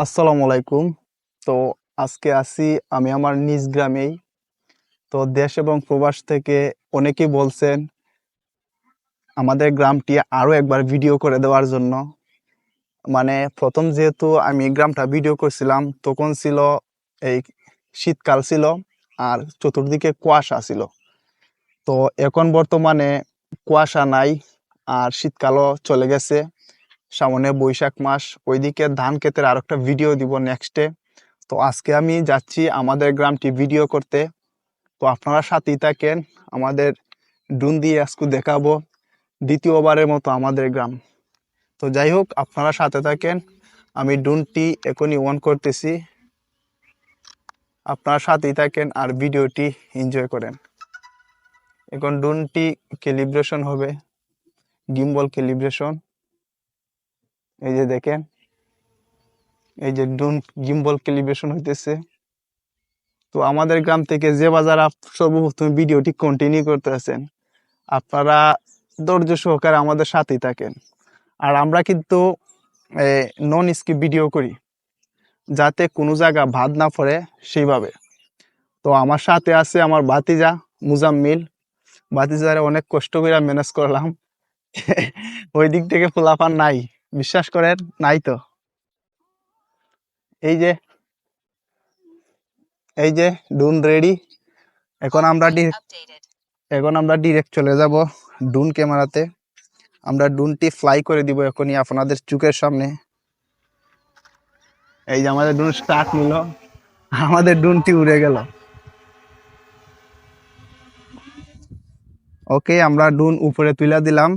আসসালামু আলাইকুম। তো আজকে আছি আমি আমার নিজ গ্রামেই। তো দেশ এবং প্রবাস থেকে অনেকেই বলছেন আমাদের গ্রামটি আরো একবার ভিডিও করে দেওয়ার জন্য। মানে প্রথম যেহেতু আমি গ্রামটা ভিডিও করছিলাম তখন ছিল এই শীতকাল ছিল আর চতুর্দিকে কুয়াশা ছিল। তো এখন বর্তমানে কুয়াশা নাই আর শীতকালও চলে গেছে। সামনে বৈশাখ মাস, ওইদিকে ধান ক্ষেতের আর একটা ভিডিও দিব নেক্সটে। তো আজকে আমি যাচ্ছি আমাদের গ্রামটি ভিডিও করতে। তো আপনারা সাথেই থাকেন, আমাদের ড্রোন দিয়ে আজকে দেখাবো দ্বিতীয়বারের মতো আমাদের গ্রাম। তো যাই হোক, আপনারা সাথে থাকেন, আমি ড্রোনটি এখনই অন করতেছি। আপনারা সাথেই থাকেন আর ভিডিওটি এনজয় করেন। এখন ড্রোনটি ক্যালিব্রেশন হবে, গিম্বল ক্যালিব্রেশন। এই যে দেখেন, এই যে ড্রোন গিম্বল ক্যালিব্রেশন হইতেছে। তো আমাদের গ্রাম থেকে যে বাজার সর্বপ্রথম ভিডিওটি কন্টিনিউ করতে আছেন, আপনারা ধৈর্য সহকারে আমাদের সাথেই থাকেন। আর আমরা কিন্তু নন স্কিপ ভিডিও করি, যাতে কোনো জায়গা বাদ না পড়ে সেইভাবে। তো আমার সাথে আছে আমার ভাতিজা মুজাম্মিল। ভাতিজারে অনেক কষ্ট করে ম্যানেজ করলাম। ওই দিক থেকে ফুলাফান নাই, বিশ্বাস করেন, নাই তো। এই যে এই যে ড্রোন রেডি। এখন আমরা ডিরেক্ট চলে যাব ড্রোন ক্যামেরাতে। আমরা ড্রোনটি ফ্লাই করে দিব এখনই আপনাদের চোখের সামনে। এই যে আমাদের ড্রোন স্টার্ট নিল, আমাদের ড্রোনটি উড়ে গেল। ওকে, আমরা ড্রোন উপরে তুলে দিলাম।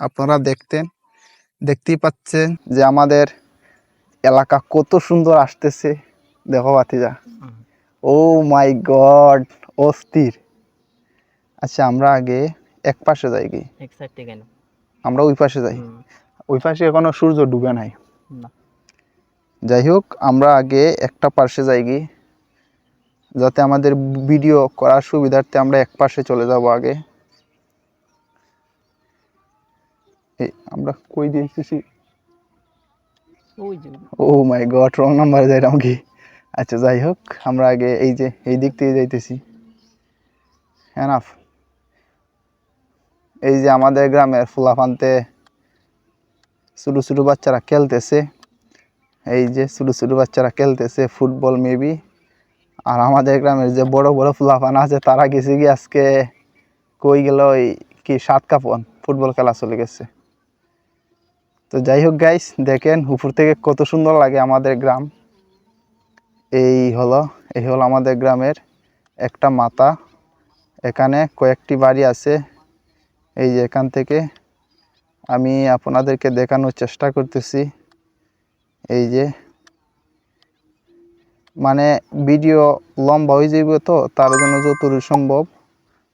আপনারা দেখতেই পাচ্ছেন যে আমাদের এলাকা কত সুন্দর আসতেছে। দেখো ভাতিজা, ও মাই গড, অস্থির। আচ্ছা, আমরা আগে এক পাশে যাই কি, আমরা ওই পাশে যাই। ওই পাশে এখনো সূর্য ডুবে নাই। যাই হোক, আমরা আগে একটা পাশে যাই কি, যাতে আমাদের ভিডিও করার সুবিধার্থে আমরা এক পাশে চলে যাব আগে। আমরা কই দিয়েছি, ও মাই গড, রং নাম্বার যাইলাম কি। আচ্ছা যাই হোক, আমরা আগে এই যে এই দিক থেকে যাইতেছি। এনাফ। এই যে আমাদের গ্রামের ফুলাফান্তে ছোট ছোট বাচ্চারা খেলতেছে। এই যে ছোট ছোট বাচ্চারা খেলতেছে ফুটবল মেবি। আর আমাদের গ্রামের যে বড় বড় ফুলাফান আছে তারা গেছে কি আজকে, কই গেল ওই কি সাত কাপন ফুটবল খেলা চলে গেছে। তো যাই হোক গাইস, দেখেন উপর থেকে কত সুন্দর লাগে আমাদের গ্রাম। এই হলো আমাদের গ্রামের একটা মাথা। এখানে কয়েকটি বাড়ি আছে। এই যে এখান থেকে আমি আপনাদেরকে দেখানোর চেষ্টা করতেছি। এই যে মানে ভিডিও লম্বা হয়ে যাবে, তো তার জন্য যতটুকু সম্ভব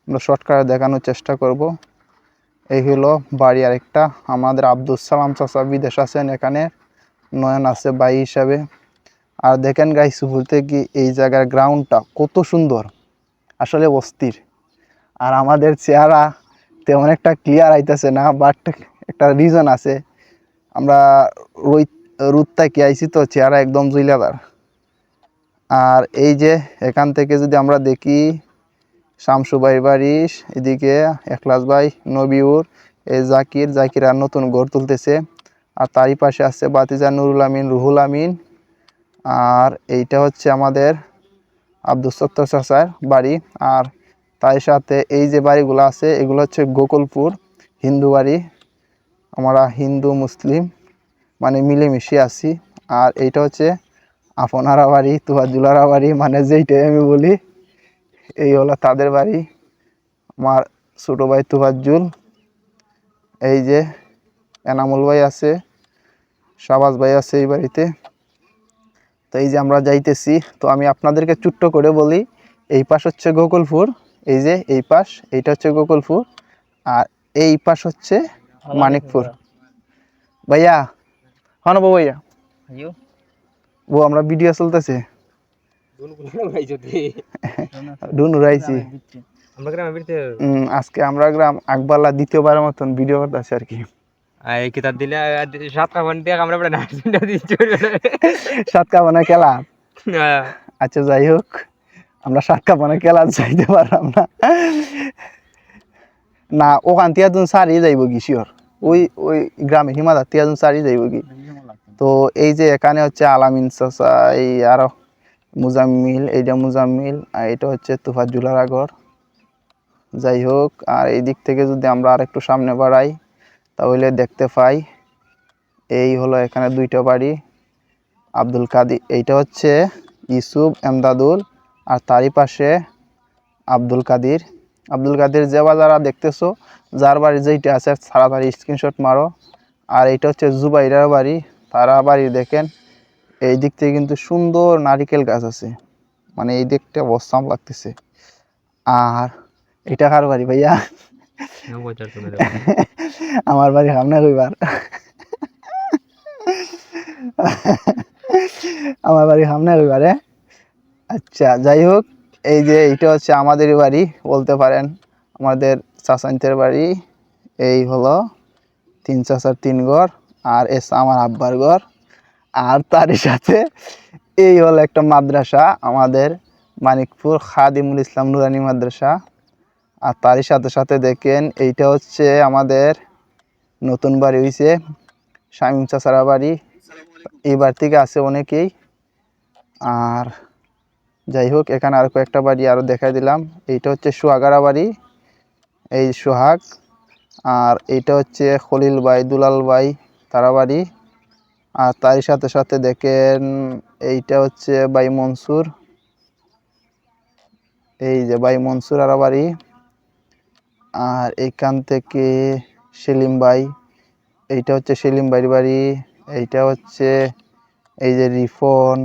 আমরা শর্টকাটে দেখানোর চেষ্টা করব। এই হলো বাড়ি আরেকটা। আমাদের আব্দুল সালাম চাচা বিদেশ আছেন, এখানে নয়ন আছে ভাই হিসাবে। আর দেখেন গাইস, বলতে কি এই জায়গার গ্রাউন্ডটা কত সুন্দর, আসলে অস্থির। আর আমাদের চেহারা তেমন একটা ক্লিয়ার আইতেছে না, বাট একটা রিজন আছে, আমরা রোদ থেকে আইছি তো চেহারা একদম জুইলাদার। আর এই যে এখান থেকে যদি আমরা দেখি, শামসু ভাই বাড়ির এদিকে এখলাস ভাই, নবিউর, এই জাকির আর নতুন ঘর তুলতেছে। আর তারই পাশে আছে বাতিজা নুরুল আমিন, রুহুল আমিন। আর এইটা হচ্ছে আমাদের আব্দুল সত্তর চাচার বাড়ি। আর তার সাথে এই যে বাড়িগুলো আছে এগুলো হচ্ছে গোকুলপুর হিন্দু বাড়ি। আমরা হিন্দু মুসলিম মানে মিলেমিশে আছি। আর এইটা হচ্ছে আপনারা বাড়ি, তুহাজুলারা বাড়ি, মানে যেইটাই আমি বলি এই হলো তাদের বাড়ি। আমার ছোটো ভাই তুহাজুল, এই যে এনামুল ভাই আছে, শাবাজ ভাই আছে এই বাড়িতে। তো এই যে আমরা যাইতেছি। তো আমি আপনাদেরকে ছোট্ট করে বলি, এই পাশ হচ্ছে গোকুলপুর, এই যে এই পাশ, এইটা হচ্ছে গোকুলপুর। আর এই পাশ হচ্ছে মানিকপুর। ভাইয়া হন ভাইয়া, ও আমরা ভিডিও চলতেছে, ডুন উড়াইছি। আজকে আমরা গ্রাম আকবাল্লা দ্বিতীয়বারের মতন ভিডিও করতেছি আর কি। এই কিতাব দিলে 7 কামান দিয়ে আমরা বড় নার্সিংটা দিচ্ছি সাত কাপানের খেলা। আচ্ছা যাই হোক, আমরা সাত কাপানের খেলা যাইতে পারলাম না। না ওখান থেকে তুমি সারি যাইব কি শিওর? ওই ওই গ্রামে হিমালয় থেকে তুমি সারি যাইব কি? তো এই যে এখানে হচ্ছে আলামিন চাচা, এই আরো মুজাম্মিল, এইটা মুজাম্মিল, আর এটা হচ্ছে তুফাজ্জুলার ঘর। যাই হোক, আর এই দিক থেকে যদি আমরা আর একটু সামনে বাড়াই তাহলে দেখতে পাই এই হলো এখানে দুইটা বাড়ি। আব্দুল কাদির, এইটা হচ্ছে ইউসুফ এমদাদুল, আর তারই পাশে আব্দুল কাদির। আব্দুল কাদির যে যারা দেখতেছো, যার বাড়ি যেইটা আছে তাড়াতাড়ি স্ক্রিনশট মারো। আর এইটা হচ্ছে জুবাইরার বাড়ি, তারা বাড়ি দেখেন এই দিক থেকে কিন্তু সুন্দর নারিকেল গাছ আছে, মানে এই দিকটা অসাম লাগতেছে। আর এটা কার বাড়ি ভাইয়া? আমার বাড়ি সামনে রবিবার। আমার বাড়ি সামনে রবিবারে। আচ্ছা যাই হোক, এই যে এইটা হচ্ছে আমাদের বাড়ি বলতে পারেন, আমাদের চাচান্তের বাড়ি। এই হলো 3 চাচার 3 ঘর, আর এসে আমার আব্বার ঘর। আর তারই সাথে এই হলো একটা মাদ্রাসা, আমাদের মানিকপুর খাদিমুল ইসলাম নুরানি মাদ্রাসা। আর তারই সাথে সাথে দেখেন এইটা হচ্ছে আমাদের নতুন বাড়ি হয়েছে শামীম চাচারা বাড়ি। এই বাড়ি থেকে আছে অনেকেই। আর যাই হোক, এখানে আর কয়েকটা বাড়ি আরও দেখাই দিলাম। এইটা হচ্ছে সোহাগারা বাড়ি, এই সোহাগ। আর এইটা হচ্ছে খলিল ভাই, দুলাল ভাই তারা বাড়ি। আর তারই সাথে সাথে দেখেন এইটা হচ্ছে ভাই মনসুর, এই যে ভাই মনসুর আর বাড়ি। আর এইখান থেকে সেলিম ভাই, এইটা হচ্ছে সেলিম ভাইয়ের বাড়ি। এইটা হচ্ছে এই যে রিফন,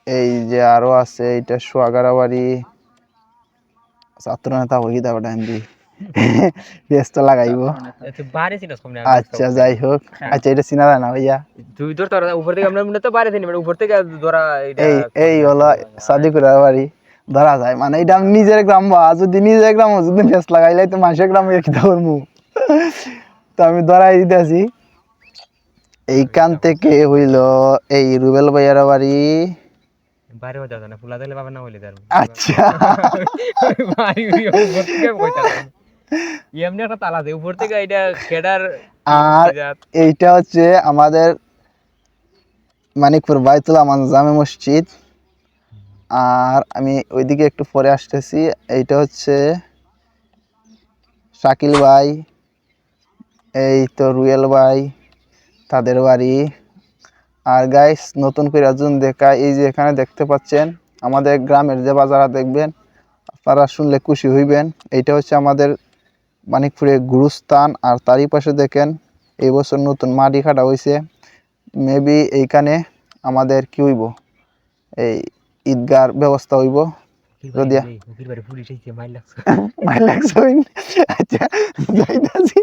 এই যে আরো আছে এইটা সোহাগারা বাড়ি। ছাত্র নেতা হই দাও ডান্ডি ব্যস্ত লাগাইব। আচ্ছা যাই হোক, আচ্ছা এটা চিনা যায় না ভাইয়া? তুই তোর তোর উপর থেকে আমরা মনে তো বাইরে থেকে উপর থেকে ধরা এটা এই এই হলো সাদিকুর বাড়ি। ধরা যায় মানে এটা আমি নিজের গ্রাম, যদি নিজের গ্রাম যদি ব্যস্ত লাগাইলে তো মানুষের গ্রামে কি ধরবো। তো আমি ধরাই দিতেছি। এইখান থেকে হইল এই রুবেল ভাইয়ার বাড়ি। বাইরে হয়ে যাবে না, ফুলা দিলে বাবা না হইলে তার আচ্ছা বাড়ি উপর থেকে কইতা এমনি একটা তালা দেয় উপর থেকে এটা খেডার। আর এইটা হচ্ছে আমাদের মানিকপুর বাইতুল আমান জামে মসজিদ। আর আমি ওইদিকে একটু পরে আসতেছি। এইটা হচ্ছে শাকিল ভাই, এই তো রুয়েল ভাই তাদের বাড়ি। আর গাইস নতুন করে একজন দেখা, এই যে এখানে দেখতে পাচ্ছেন আমাদের গ্রামের যে বাজারা দেখবেন আপনারা শুনলে খুশি হইবেন। এইটা হচ্ছে আমাদের মানিকপুরের গুরুস্থান। আর তারই পাশে দেখেন এই বছর নতুন মাটি কাটা হয়েছে, মেবি এইখানে আমাদের কি হইব, এই ঈদগার ব্যবস্থা হইব। যদি মাইল লাগছে আচ্ছা যাইতাছি।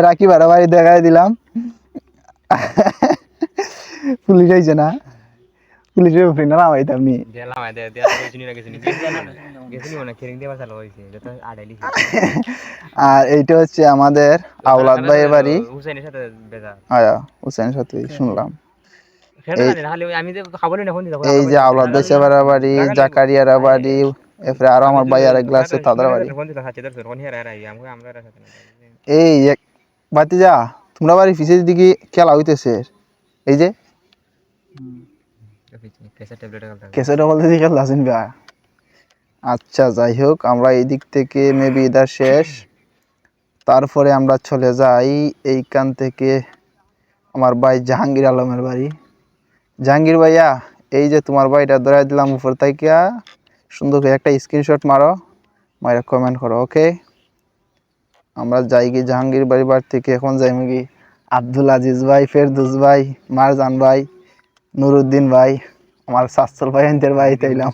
রাখি ভাড়া বাড়ি দেখাই দিলাম। পুলিশ আইছে না, পুলিশের উপরে না নামাইতাম নি। আর এইটা হচ্ছে আমাদের আওলাদ ভাইয়ের বাড়ি। হুসেনের সাথে শুনলাম। এই যে আওলাদ ভাইয়ের বাড়ি, জাকারিয়ার বাড়ি, এরপরে আরো আমার ভাই আর এগুলা আছে তাদের বাড়ি। এই এক ভাতিজা, তোমরা বাড়ি পিছের দিকে খেলা হইতেছে, এই যে কেসেটা বলতে দিকে খেলা আছেন গা। আচ্ছা যাই হোক, আমরা এই দিক থেকে মেবি এটা শেষ। তারপরে আমরা চলে যাই এইখান থেকে আমার ভাই জাহাঙ্গীর আলমের বাড়ি। জাহাঙ্গীর ভাইয়া, এই যে তোমার বাড়িটা ধরাই দিলাম উপর থেকে, সুন্দর করে একটা স্ক্রিনশট মারো, মাইরা কমেন্ট করো, ওকে? আমরা যাই কি জাহাঙ্গীর বাড়ি থেকে এখন যাই কি আব্দুল আজিজ ভাই, ফেরদুস ভাই, মারজান ভাই, নুরুদ্দিন ভাই, আমার সাসল ভাই এনতের বাড়ি তাইলাম।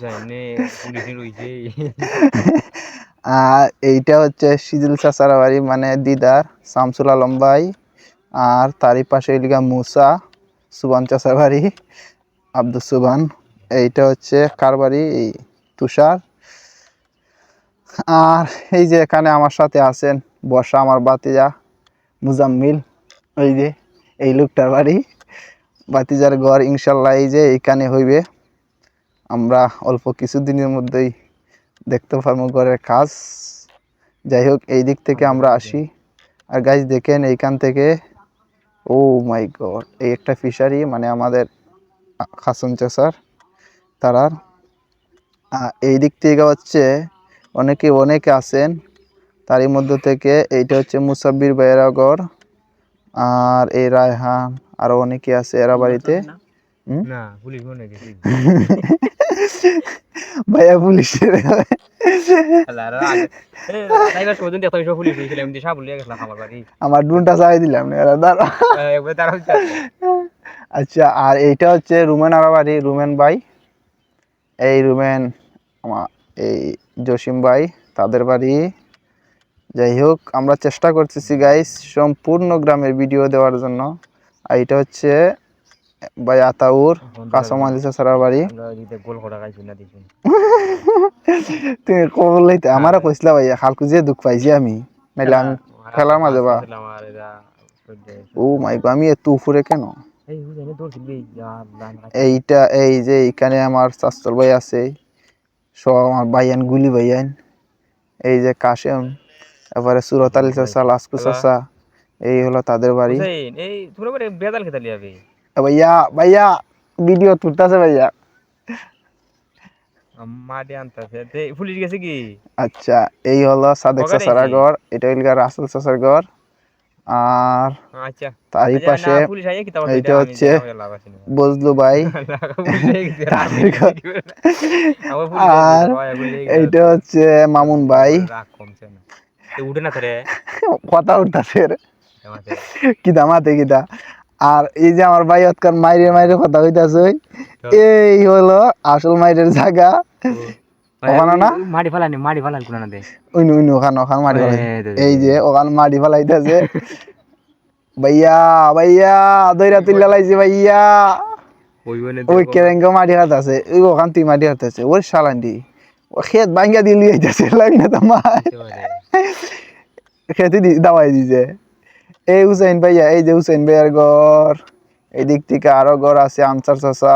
আর এইটা হচ্ছে সিজুল চাচার বাড়ি, মানে দিদার শামসুল আলম ভাই। আর তারই পাশে এলিগা মুসা সুবান চাচার বাড়ি, আব্দুল সুবান। এইটা হচ্ছে কার বাড়ি, এই তুষার। আর এই যে এখানে আমার সাথে আছেন বর্ষা আমার বাতিজা মুজাম্মিল, ওই যে এই লোকটার বাড়ি। বাতিজার ঘর ইনশাল্লাহ এই যে এইখানে হইবে। আমরা অল্প কিছুদিনের মধ্যেই দেখতে পারবো ঘরের কাজ। যাই হোক, এই দিক থেকে আমরা আসি। আর গাইজ দেখেন এইখান থেকে, ও মাই গড, এই একটা ফিশারি, মানে আমাদের হাসন চাচার তারার। এই দিক থেকে হচ্ছে অনেকে আছেন, তারই মধ্য থেকে এইটা হচ্ছে মুসাব্বির ভাইয়েরা ঘর। আর এই রায়হান আরো অনেকে আছে এরা বাড়িতে। না পুলিশ মনে গেছি ভাইয়া পুলিশের তাইবার সময় দেখো সব পুলিশ হয়েছিল এমনি সব বলিয়া গেছিলাম আমার বাড়ি আমার ডুনটা চাই দিলাম না, এরা দাঁড়া। একবার তারা হচ্ছে আচ্ছা, আর এইটা হচ্ছে রুমেন আরা বাড়ি, রুমেন ভাই, এই রুমেন আমার এই জসিম ভাই তাদের বাড়ি। যাই হোক, আমরা চেষ্টা করতেছি গাইস সম্পূর্ণ গ্রামের ভিডিও দেওয়ার জন্য। আর এটা হচ্ছে ভাই আতাউর কাসম আলী চাচার বাড়ি। গোল করা খাইছি না দিছি তুমি কবল লইতে আমারও কইছিলা ভাইয়া, খালকু যে দুঃখ পাইছি আমি, নাইলে আমি খেলার মাঝে বা। ও মাই গড, আমি এত উপরে কেন? এইটা এই যে এখানে আমার চাচর ভাই আছে, সব আমার ভাইয়ান গুলি ভাইয়ান, এই যে কাশেম, এবারে সুরত আলী চাচা, লাস্কু চাচা, এই হলো তাদের বাড়ি। এই তোমরা বলে বেদাল খেতে লিয়াবে ভাইয়া ভাইয়া ভিডিও তুলতেছে ভাইয়া। মাটি আনতেছে পুলিশ গেছে কি? আচ্ছা, এই হলো সাদেক চাচার ঘর, এটা হইল রাসেল চাচার ঘর। আর আচ্ছা, তারই পাশে পুলিশ আইয়া কি তাও এইটা হচ্ছে বজলু ভাই। আর এইটা হচ্ছে মামুন ভাই। উঠে না ধরে কথা উঠতেছে কি দামাতে কিটা। আর এই যে আমার ভাই অতকার মাইরে মাইরে কথা হইতাছে, এই হলো আসল মাইরের জায়গা। ওখানে না মাটি ফালান কোনা না দে উইনু উইনু ওখানে মাটি ফালাই, এই যে ওখানে মাটি ফালাইতেছে। ভাইয়া ভাইয়া দইরা তুইলা লাইছে ভাইয়া, ওই কেরেঙ্গা মাটি হাতাছে, ওই ওখান তুই মাটি হাতাছে, ওর শালান্ডি ও খেত ভাঙ্গা দিয়ে লিয়ে যাচ্ছে, লাগে না তোমার খেতে দাওয়াই দিছে। এই হুসাইন ভাইয়া, এই যে হুসাইন ভাইয়ার ঘর, এই দিক থেকে আরো ঘর আছে আনসার চাচা,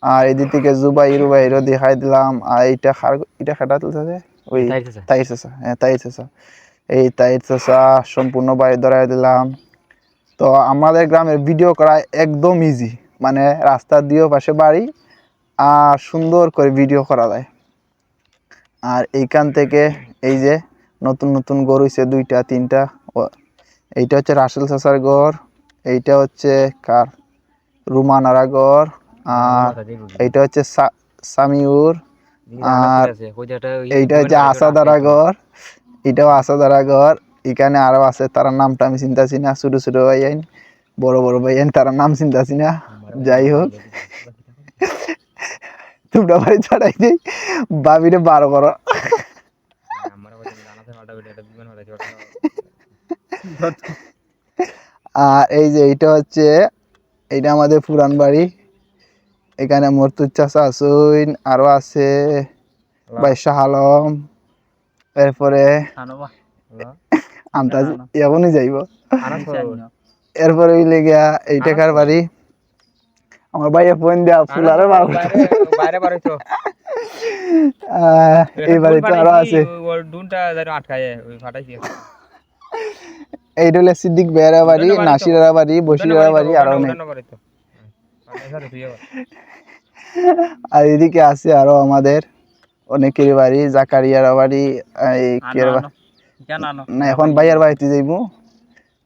আর এদিক থেকে জুবাইরু ভাইরও দেখাই দিলাম। আর এইটা এটা খাটা তুলছে ওই তাইর চাচা, হ্যাঁ তাইর চাচা, এই তাইর চাচা সম্পূর্ণ বাড়ি ধরাই দিলাম। তো আমাদের গ্রামের ভিডিও করা একদম ইজি, মানে রাস্তার দিয়েও পাশে বাড়ি, আর সুন্দর করে ভিডিও করা যায়। আর এইখান থেকে এই যে নতুন নতুন গরু হইছে 2টা 3টা। এইটা হচ্ছে রাসেল চাচার ঘর, এইটা হচ্ছে কার রুমানারা ঘর, আর এইটা হচ্ছে সামিউর, আর এইটা হচ্ছে আসাদারা ঘর, এটাও আসাদারা ঘর। এখানে আরো আছে, তার নামটা আমি চিন্তাছি না, ছোট ছোট ভাইয়ান বড় বড় ভাইয়ান, তার নাম চিন্তাছি না। যাই হোক, তোমরা বাড়ি ছাড়াই দিই ভাবিরে 12 করো। আর এই যে এইটা হচ্ছে, এইটা আমাদের পুরান বাড়ি। এখানে মর্তুজ চাচা আসুন, আরো আছে ভাই শাহ আলম, এরপরে আন্দাজ এখনই যাইব। এরপরে হইলে গিয়া এই টাকার বাড়ি, আমার ভাইয়া ফোন দেওয়া ফুলারে এই বাড়িতে আরো আছে। এইটা হলে সিদ্দিক ভাইয়ের বাড়ি, নাসিরের বাড়ি, বশিরের বাড়ি, আর অনেক। আর এদিকে আছে আরো আমাদের অনেকের বাড়ি, জাকারিয়ার বাড়ি, না এখন ভাইয়ার বাড়িতে যাইবো।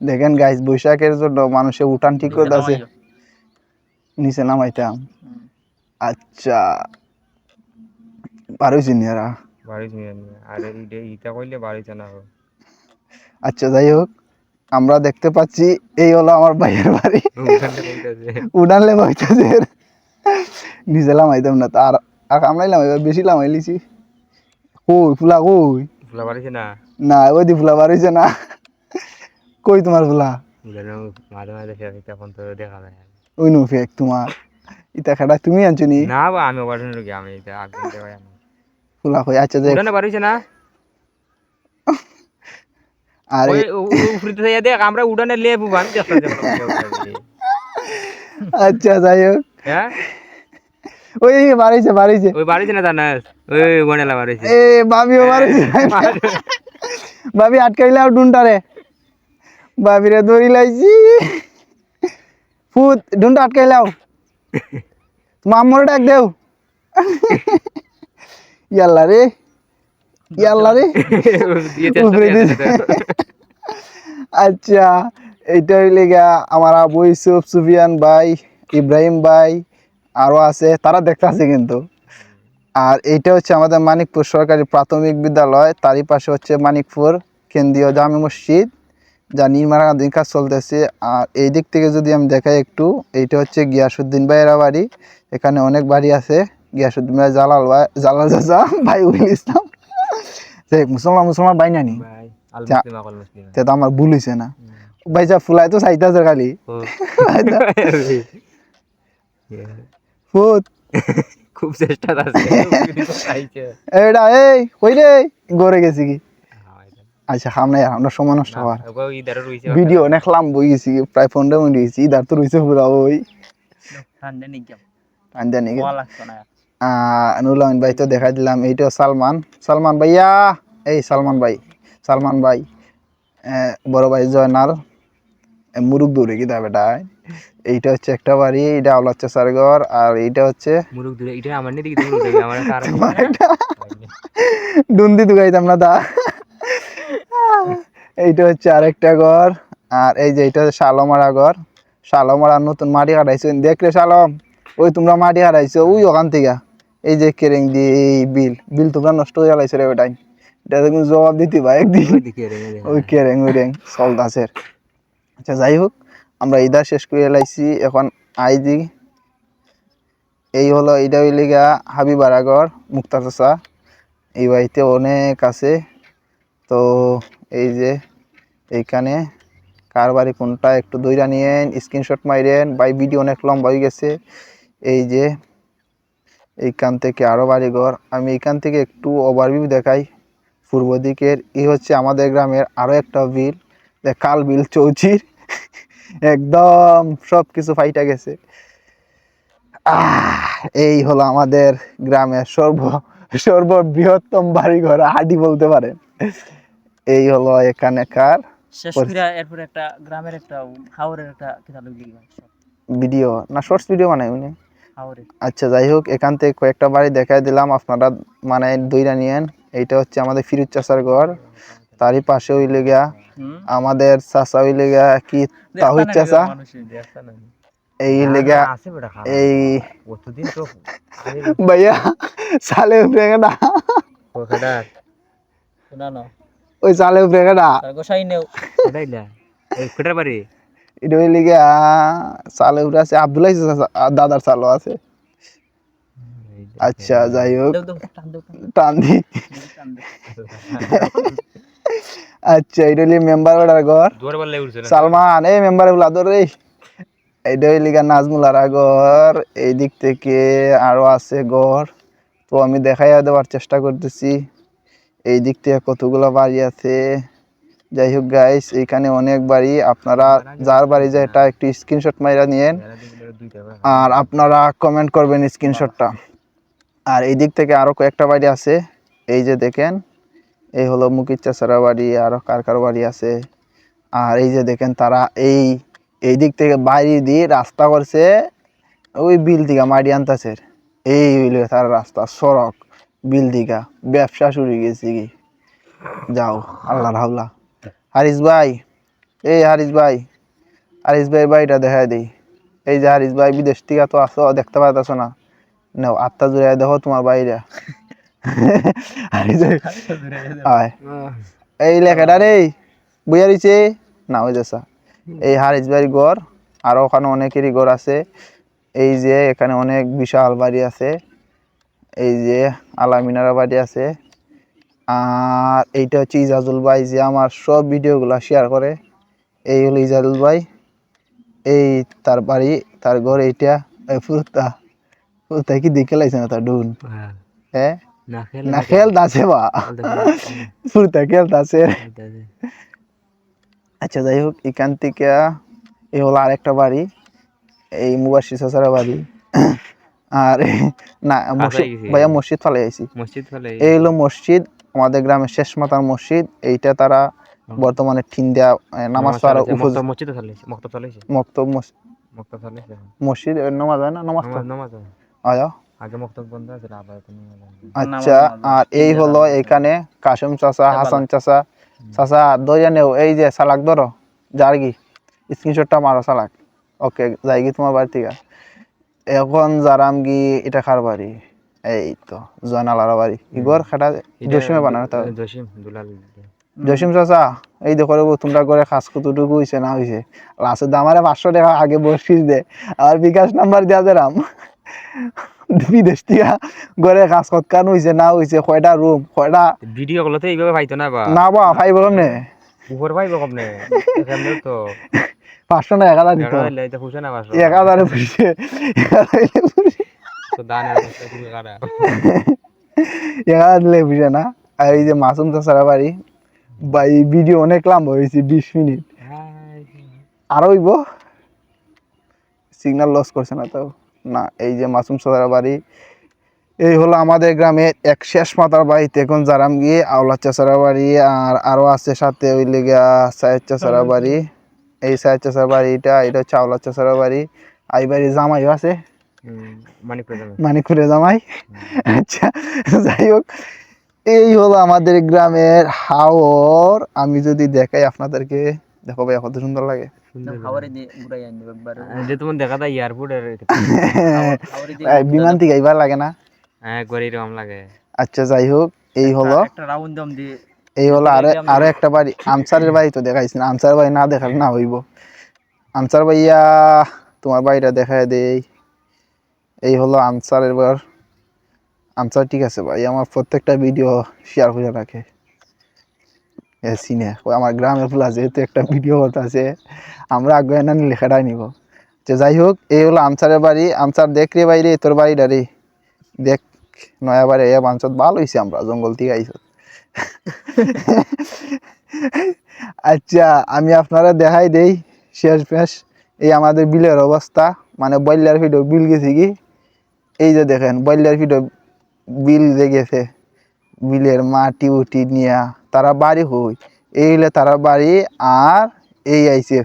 দেখেন গাইস, বৈশাখের জন্য মানুষে উঠান ঠিক করতেছে, নিচে নামাইতাম। আচ্ছা পারুছি নিয়ারা, আচ্ছা যাই হোক, আমরা দেখতে পাচ্ছি এই হলো আমার ভাইয়ের বাড়ি। উঠানলে বইতেছে, নিচে লামাইতাম না, তার কামড়াইলাম, এবার বেশি লামাই লিছি। কই ফুলা, কই না ওই দি ফুলা বার হইছে না, কই তোমার ফুলা? ওই নো ফেক তোমার ইটা খাটা তুমি আনছো নি? না বা আমি ওভারজন রোগী, আমি এটা আগুন দেওয়াই আমি ফুলা কই? আচ্ছা যাই, উঠানে বার হইছে না, আর ওই উফরিতে যাই দেখ আমরা উড়ানে লেবু আমি চেষ্টা আচ্ছা যাই হোক, হ্যাঁ ওই বাড়িছে ওই বাড়িতে না জানাস ওই গনেলা বাড়িতে এ ভাবিও বাড়িছে, ভাবি আটকাইলাও ডুনটারে, ভাবিরে দড়ি লাইছি, ফুট ডুনটা আটকাইলাও, তোমার আম্মরে ডাক দেও, ইয়াল্লা রে উপরে দিছে। আচ্ছা এইটা হইলে গা আমার আবু ইউসুফ, সুফিয়ান ভাই, ইব্রাহিম ভাই আরো আছে, তারা দেখতেছে কিন্তু। আর এইটা হচ্ছে আমাদের মানিকপুর সরকারি প্রাথমিক বিদ্যালয়, তারই পাশে হচ্ছে মানিকপুর কেন্দ্রীয় জামে মসজিদ, যা নির্মাণাধীন কাজ চলতেছে। আর এই দিক থেকে যদি আমি দেখাই একটু, এইটা হচ্ছে গিয়াসউদ্দিন ভাইয়েরা বাড়ি, এখানে অনেক বাড়ি আছে, গিয়াসউদ্দিন ভাই, জালাল ভাই, জালাল চাচা ভাই, উল ইসলাম, মুসলমান ভাই নানি, ভাই আল মুসলিম আকল মুসলিম তে তো আমার ভুল হয়েছে না ভাই, যা ফুলাই তো চাইতেছে খালি ফুট খুব চেষ্টা আছে এইটা, এই কই রে গড়ে গেছি কি, আচ্ছা সামনে আমরা সময় নষ্ট হওয়ার ভিডিও অনেক লাম বই গেছি, প্রায় 15 মিনিট গেছি, ইদার তো রয়েছে পুরা ওই নুরুল আমিন ভাই তো দেখাই দিলাম। এইটা সালমান ভাইয়া, এই সালমান ভাই বড় ভাই জয়নাল, মুরুক দৌড়ে কি দেবে বেটা। এইটা হচ্ছে একটা বাড়ি, এটা আওলাদ চাচার ঘর, আর এইটা হচ্ছে মুরুক দূরে এটা আমার নেই দিকে আমার কার ডুন্দি দুগাইতাম না দা। এইটা হচ্ছে আরেকটা ঘর, আর এই যে এইটা শালমারা ঘর, শালমারা নতুন মাটি হারাইছো দেখলে শালম, ওই তোমরা মাটি হারাইছো ওই ওখান থেকে, এই যে কেরেং দিয়ে এই বিল তোমরা নষ্ট হয়ে গেলাইছো রে বেটাই, এটা কিন্তু জবাব দিতে ভাই একদিন, ওই কেরেং সল দাসের। আচ্ছা যাই হোক, আমরা ইদা শেষ করে এলাইছি, এখন আইজি এই হলো, এইটা হইলে গা হাবিবারাগর মুক্তা চাচা, এই বাড়িতে অনেক আছে। তো এই যে এইখানে কার বাড়ি কোনটা একটু দইরা নিয়েন, স্ক্রিনশট মাইরেন ভাই, ভিডিও অনেক লম্বা হয়ে গেছে। এই যে এইখান থেকে আরো বাড়িঘর, আমি এইখান থেকে একটু ওভারভিউ দেখাই পূর্ব দিকের। এই হচ্ছে আমাদের গ্রামের আরো একটা বিল, কাল বিল চৌচির, একদম সব কিছু ফাইটা গেছে। এই হলো আমাদের গ্রামের সর্ববৃহত্তম বাড়িঘর হাডি বলতে পারেন। এই হলো এখানেকার শেষ করে এরপর একটা গ্রামের একটা হাওরের একটা কিতাব লিখলাম ভিডিও না শর্টস ভিডিও বানাই উনি। হাওরের। আচ্ছা যাই হোক, এখান থেকে কয়েকটা বাড়ি দেখাই দিলাম, আপনারা মানে দইরা নিয়েন। এইটা হচ্ছে আমাদের ফিরুজ চাচার ঘর, তারই পাশে হইলে গিয়া আমাদের চাচা হইলে গিয়া কি তাহিদ চাচা, এই লেগা এই ভাইয়া সালে ব্রেগা শোনানো ওই সালে ব্রেগা তার গোসাই নেও এই কোটার বাড়ি এটা হইলে গিয়া সালে উঠে আছে, আব্দুল্লাহ দাদার চালও আছে। আচ্ছা যাই হোক, টান দি। আচ্ছা এটা হইলে মেম্বার ওটার ঘর, সালমান এই মেম্বার গুলা ধর, এইটা হইলে গিয়া নাজমুলার ঘর, এই দিক থেকে আরো আছে ঘর, তো আমি দেখাইয়া দেওয়ার চেষ্টা করতেছি এই দিক থেকে কতগুলো বাড়ি আছে। যাই হোক গাইস, এইখানে অনেক বাড়ি, আপনারা যার বাড়ি যায় এটা একটু স্ক্রিনশট মাইরা নিয়েন, আর আপনারা কমেন্ট করবেন স্ক্রিনশটটা। আর এই দিক থেকে আরো কয়েকটা বাড়ি আছে, এই যে দেখেন, এই হলো মুকিত চাচারা বাড়ি, আরো কার বাড়ি আছে। আর এই যে দেখেন তারা এই দিক থেকে বাড়ি দিয়ে রাস্তা করছে, ওই বিল দিঘা মাটি আনতেছে, এই হইলে তার রাস্তা সড়ক বিল দিঘা, ব্যবসা শুরু গেছে কি যাও আল্লাহর হাওলা। হারিস ভাই, এই হারিস ভাই বাড়িটা দেখা দিই। এই যে হারিস ভাই, বিদেশ থেকে তো আসো, দেখতে পাইতেছো না, নাও আত্মা জুড়ে দেখো তোমার বাইরে। এই লেখাটা রে বইয়া রয়েছে না, ওই যাচ্ছা এই হারিস ভাইয়ের ঘর, আর ওখানে অনেকেরই ঘর আছে। এই যে এখানে অনেক বিশাল বাড়ি আছে, এই যে আলামিনারা বাড়ি আছে। আর এইটা হচ্ছে ইজাজুল ভাই, যে আমার সব ভিডিওগুলো শেয়ার করে, এই হলো ইজাজুল ভাই, এই তার বাড়ি, তার ঘর এইটা। ফুরতা কি দেখে লাইছে না তার ডুন, হ্যাঁ না খেলতাছে বা ফুরতা খেলতাছে। আচ্ছা যাই হোক, এখান থেকে এই হলো আরেকটা বাড়ি, এই মুবাশির চাচার বাড়ি। আর না মসজিদ, গেছি ভাইয়া মসজিদ ফালে আইছি। মসজিদ ফলে এই হলো মসজিদ, আমাদের গ্রামের শেষ মাথার মসজিদ। এইটা তারা বর্তমানে ঠিন দেয়া নামাজ পড়ার উপযোগী মসজিদ চলে মক্তব চলে মক্তব মক্তব চলে মসজিদ নামাজ হয় না, নামাজ তো নামাজ আয়া। আগে মক্তব বন্ধ আছে আবার আচ্ছা, আর এই হলো এখানে কাসেম চাচা, হাসান চাচা। চাচা দইয়া নেও, এই যে সালাক ধরো, যার কি স্ক্রিনশটটা মারো সালাক। ওকে, যাই কি তোমার বাড়ি থেকে। এখন যারাম গি, এটা কার বাড়ি? এই তো জয়নালার বাড়ি। ইগর খাটা জসিমে বানানো তো। জসিম দুলাল জসিম চাচা, এই দেখো রে, তোমরা করে খাস কতটুকু হইছে না হইছে। লাস্টে আমারে 500 টাকা আগে বসিস দে, আর বিকাশ নাম্বার দিয়া দেরাম। বিদেশ থেকে ঘরে কাজ কতখান হইছে না হইছে, কয়টা রুম, কয়টা ভিডিও গুলোতে এইভাবে পাইতো না বা না বা পাইব কেমনে? উপর পাইবো কমনে এখানে তো 500 না 1000 দিত। এটা লইতে খুশি না বাসো 1000 এ পুষে, 1000 তো দানের অবস্থা কি কারা 1000 দিলে পুষে না। আর এই যে মাসুম চাচার বাড়ি, ভাই ভিডিও অনেক লম্বা হয়েছে, 20 মিনিট। আর হইব, সিগন্যাল লস করছে না তো না। এই যে মাসুম চাচার বাড়ি, এই হলো আমাদের গ্রামের এক শেষ মাথার বাড়িতে এখন যারাম গিয়ে আওলা চাচারা বাড়ি। আর আরো আছে সাথে ওই লেগা সায়েদ চাচারা বাড়ি। এই সায়েদ চাচার বাড়িটা, এটা হচ্ছে আওলা চাচারা বাড়ি। এই বাড়ি জামাইও আছে, মানিকপুরে জামাই। আচ্ছা যাই হোক, এই হলো আমাদের গ্রামের হাওর। আমি যদি দেখাই আপনাদেরকে, দেখো ভাই কত সুন্দর লাগে। হাওরে দিয়ে ঘুরাই আনবে একবার। যে তোমার দেখা যায় এয়ারপোর্টের হাওরে দিয়ে বিমান থেকে এইবার লাগে না? একবার এরকম লাগে। আচ্ছা যাই হোক, এই হলো একটা রাউন্ড দম দিয়ে এই হলো আরো একটা বাড়ি, আনসারের বাড়ি তো দেখাইছি না। আনসার বাড়ি না দেখালে না হইব। আনসার ভাইয়া, তোমার বাড়িটা দেখায় দেই। এই হলো আনসারের বাড়ি। আনসার ঠিক আছে ভাই, আমার প্রত্যেকটা ভিডিও শেয়ার করে রাখে। সিনে আমার গ্রামের ফুলা যেহেতু একটা ভিডিও আছে, আমরা আগ্রহ না লেখাটাই নিব। যে যাই হোক, এই হলো আনসারের বাড়ি। আনসার দেখ রে বাইরে, তোর বাড়িটা রে দেখ, নয়া বাড়ি এ বাঞ্চত ভালো হয়েছে, আমরা জঙ্গল থেকে আইস। আচ্ছা, আমি আপনারা দেখাই দেই শেষ ফেস। এই আমাদের বিলের অবস্থা, মানে বল্যার ভিডিও বিল গেছে কি, এই যে দেখেন বল্যার ভিডিও বিল যে গেছে, বিলের মাটি উটি নিয়া তারা বাড়ি হই, এই হলে তারা বাড়ি। আর এই আইছে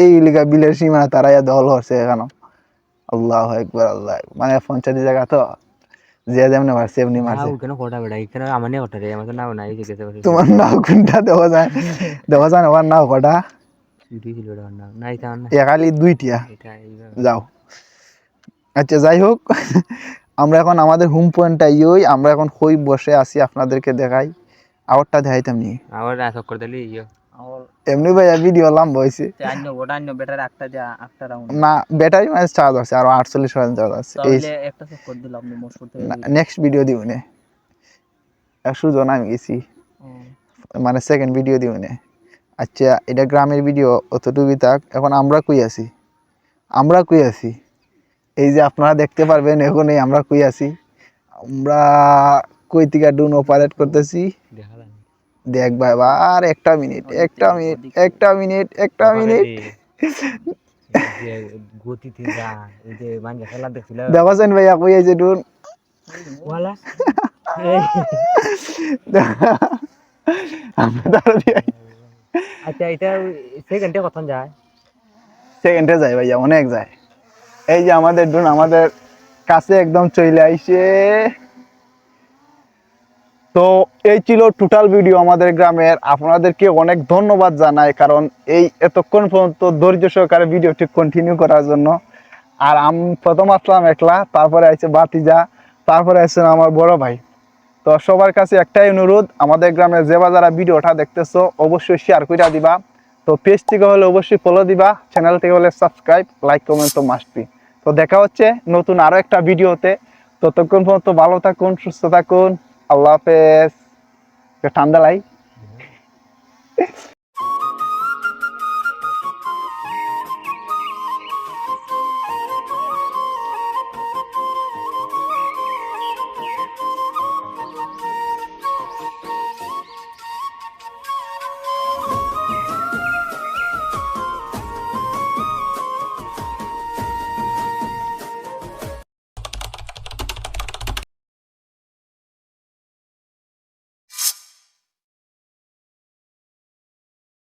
এই লিগা বিলের সীমানা তারা দল হচ্ছে এখানে। আল্লাহ একবার আল্লাহ, মানে পঞ্চায়েত জায়গা তো, যে যেমনি মারছে এমনি মারছে। কেন কোটা বেড়া এখানে আমার নিয়ে কোটা রে আমার তো নাও নাই গেছে তোমার নাও কোনটা দেওয়া যায় আমার নাও কটা? ছিল না নাই তার না একালি 2টিয়া এটা যাও। আচ্ছা যাই হোক, আমরা এখন আমাদের হোম পয়েন্টটা আমরা এখন কই বসে আছি আপনাদেরকে দেখাই। আওয়ারটা দেখাইতাম নি আবার রাসক করে দিলি আর এমনি ভাই ভিডিও লম্বা হয়েছে আন্য ওটা আন্য বেটার একটা দিয়ে একটা রাউন্ড না। ব্যাটারি মানে চার্জ আছে আরো 48% চার্জ আছে। এই তাহলে একটা সেট করে দিলাম আপনি মোটর থেকে। নেক্সট ভিডিও দিব নে, সুজন আমি গেছি, মানে সেকেন্ড ভিডিও দিব নে। আচ্ছা, এটা গ্রামের ভিডিও, অতটুকুই থাক। এখন আমরা কই আছি, আমরা কই আছি এই যে আপনারা দেখতে পারবেন এখন। এই আমরা কই আছি, আমরা কই থেকে ড্রোন অপারেট করতেছি। দেখ ভাই, আর একটা মিনিট গতিতে যা এই যে মানে খেলা দেখছিল দেখছেন ভাইয়া কই আছে ড্রোন। ওয়ালা আচ্ছা, এটা সেকেন্ডে কখন যায়? সেকেন্ডে যায় ভাইয়া, অনেক যায়। এই যে আমাদের ড্রোন আমাদের কাছে একদম চলে আইছে। তো এই ছিল টোটাল ভিডিও আমাদের গ্রামের। আপনাদেরকে অনেক ধন্যবাদ জানাই, কারণ এই এতক্ষণ পর্যন্ত ধৈর্য সহকারে ভিডিওটি কন্টিনিউ করার জন্য। আর আমি প্রথম আসলাম একলা, তারপরে আইছে বাতিজা, তারপরে আসছেন আমার বড় ভাই। তো সবার কাছে একটাই অনুরোধ, আমাদের গ্রামে যারা ভিডিওটা দেখতেছো অবশ্যই শেয়ার করে দিবা। তো পেজ থেকে হলে অবশ্যই ফলো দিবা, চ্যানেল থেকে হলে সাবস্ক্রাইব, লাইক, কমেন্ট তো মাস্ট বি। তো দেখা হচ্ছে নতুন আরো একটা ভিডিওতে। ততক্ষণ পর্যন্ত ভালো থাকুন, সুস্থ থাকুন। আল্লাহ হাফেজ। ঠান্ডা লাই।